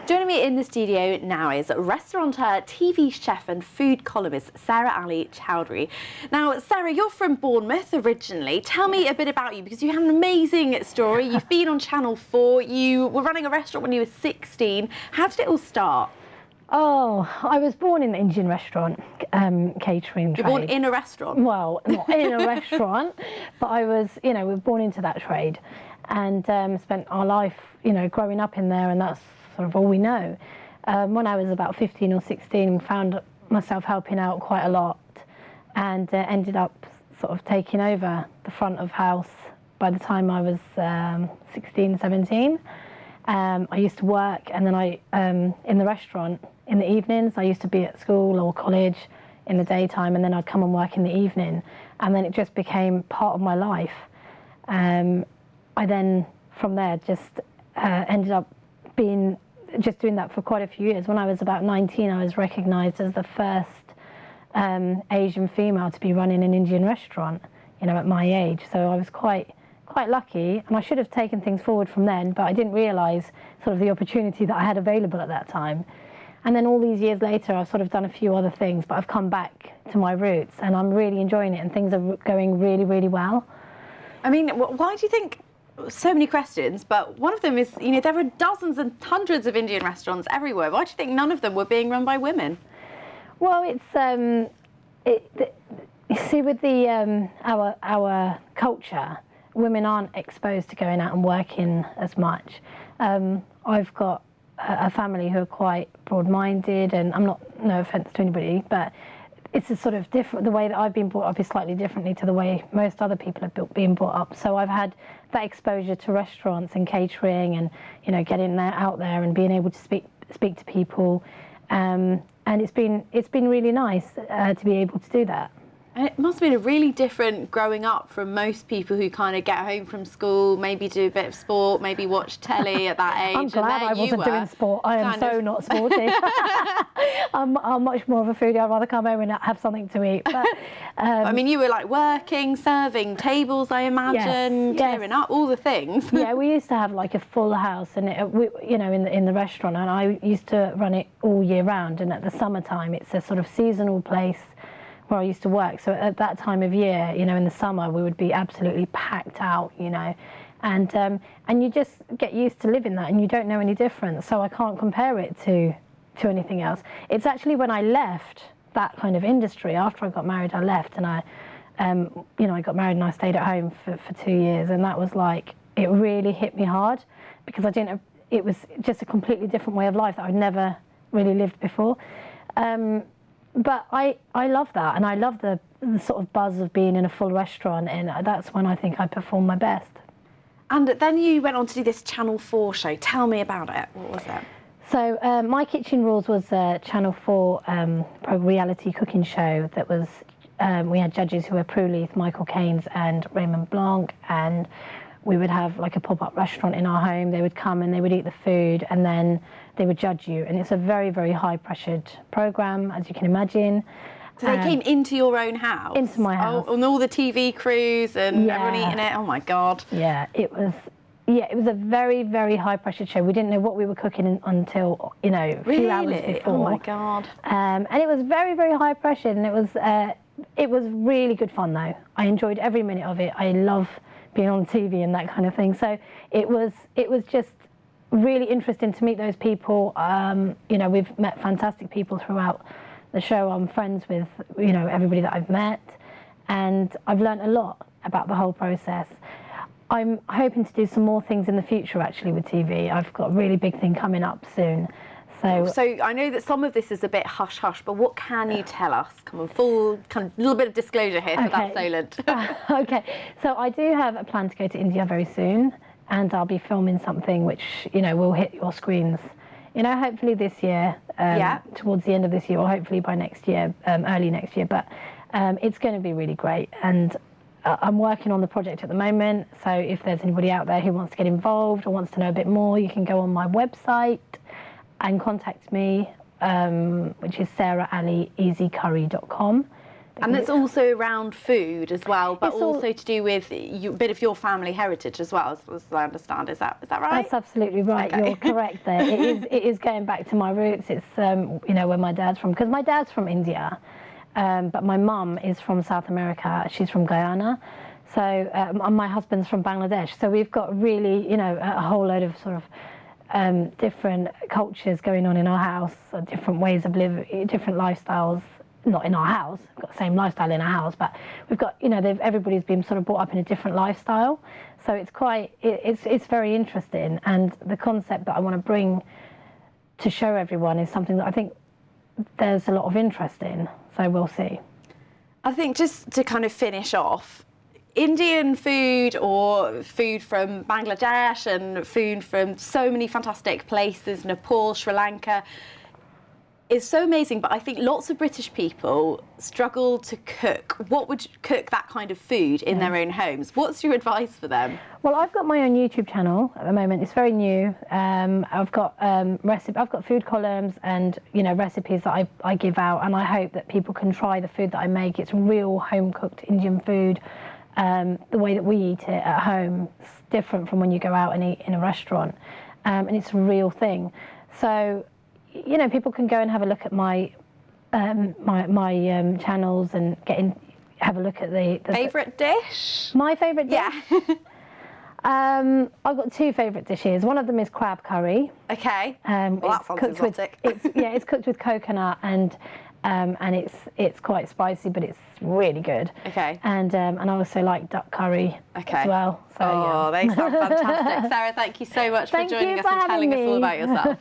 Joining me in the studio now is restaurateur, TV chef and food columnist Sarah Ali Choudhury. Now, Sarah, you're from Bournemouth originally. Tell me a bit about you, because you have an amazing story. You've been on Channel 4. You were running a restaurant when you were 16. How did it all start? Oh, I was born in the Indian restaurant, catering trade. You're born in a restaurant? Well, not in a restaurant, but I was, we were born into that trade and spent our life, growing up in there, and that's sort of all we know. When I was about 15 or 16, found myself helping out quite a lot and ended up sort of taking over the front of house by the time I was 16, 17. I used to work, and then in the restaurant in the evenings. I used to be at school or college in the daytime, and then I'd come and work in the evening, and then it just became part of my life. I then, from there, just ended up doing that for quite a few years. When I was about 19, I was recognised as the first Asian female to be running an Indian restaurant, at my age. So I was quite lucky, and I should have taken things forward from then, but I didn't realise sort of the opportunity that I had available at that time. And then all these years later, I've sort of done a few other things, but I've come back to my roots, and I'm really enjoying it, and things are going really, really well. I mean, why do you think, so many questions, but one of them is, there are dozens and hundreds of Indian restaurants everywhere. Why do you think none of them were being run by women? Well, it's, you see, with our culture, women aren't exposed to going out and working as much. I've got a family who are quite broad-minded, and no offence to anybody, but it's a sort of different, the way that I've been brought up is slightly differently to the way most other people have been brought up. So I've had that exposure to restaurants and catering, and getting out there and being able to speak to people, and it's been really nice to be able to do that. And it must have been a really different growing up from most people who kind of get home from school, maybe do a bit of sport, maybe watch telly at that age. I'm glad I wasn't doing sport. I am so not sporty. I'm much more of a foodie. I'd rather come home and have something to eat. But, I mean, you were like working, serving tables, I imagine, clearing up, all the things. Yeah, we used to have like a full house, and in the restaurant, and I used to run it all year round. And at the summertime, it's a sort of seasonal place where I used to work. So at that time of year, in the summer, we would be absolutely packed out, and you just get used to living that, and you don't know any difference. So I can't compare it to anything else. It's actually when I left that kind of industry, after I got married, I left, and I got married and I stayed at home for 2 years, and that was like, it really hit me hard, because it was just a completely different way of life that I'd never really lived before. But I love that, and I love the sort of buzz of being in a full restaurant, and that's when I think I perform my best. And then you went on to do this Channel 4 show. Tell me about it. What was it? So My Kitchen Rules was a Channel 4 reality cooking show that was, we had judges who were Prue Leith, Michael Caines and Raymond Blanc, and we would have like a pop-up restaurant in our home. They would come and they would eat the food, and then they would judge you. And it's a very, very high-pressured programme, as you can imagine. So they came into your own house? Into my house. Oh, and all the TV crews and everyone eating it? Oh, my God. Yeah, it was a very, very high-pressured show. We didn't know what we were cooking until, a few hours before. Oh, my God. And it was very, very high-pressured, and it was really good fun, though. I enjoyed every minute of it. I love being on TV and that kind of thing. So it was just really interesting to meet those people. We've met fantastic people throughout the show. I'm friends with, everybody that I've met, and I've learned a lot about the whole process. I'm hoping to do some more things in the future, actually, with TV. I've got a really big thing coming up soon. So I know that some of this is a bit hush-hush, but what can you tell us? Come on, full, kind of little bit of disclosure here for that Solent. Okay, so I do have a plan to go to India very soon, and I'll be filming something which, will hit your screens, hopefully this year, towards the end of this year, or hopefully by next year, early next year. But it's going to be really great, and I'm working on the project at the moment. So if there's anybody out there who wants to get involved or wants to know a bit more, you can go on my website and contact me, which is sarahaliEasyCurry.com. And it's also around food as well, but It's all- also to do with a bit of your family heritage as well, as I understand. Is that right? That's absolutely right. Okay. You're correct there. It is going back to my roots. It's where my dad's from, because my dad's from India, but my mum is from South America. She's from Guyana. So my husband's from Bangladesh. So we've got really, a whole load of sort of different cultures going on in our house, different ways of living, different lifestyles. Not in our house, we've got the same lifestyle in our house, but we've got, everybody's been sort of brought up in a different lifestyle. So it's very interesting. And the concept that I want to bring to show everyone is something that I think there's a lot of interest in. So we'll see. I think just to kind of finish off, Indian food or food from Bangladesh and food from so many fantastic places, Nepal, Sri Lanka, is so amazing, but I think lots of British people struggle to cook. What would cook that kind of food in their own homes? What's your advice for them? Well, I've got my own YouTube channel at the moment. It's very new. I've got I've got food columns and recipes that I give out, and I hope that people can try the food that I make. It's real home cooked Indian food. The way that we eat it at home is different from when you go out and eat in a restaurant, and it's a real thing. So, people can go and have a look at my channels and have a look at the Favourite dish? My favourite dish? Yeah. I've got two favourite dishes. One of them is crab curry. Okay. Well, that sounds exotic. It's cooked with coconut and it's quite spicy, but it's really good. Okay. And I also like duck curry as well. So, they sound fantastic. Sarah, thank you so much for joining us and telling us all about yourself.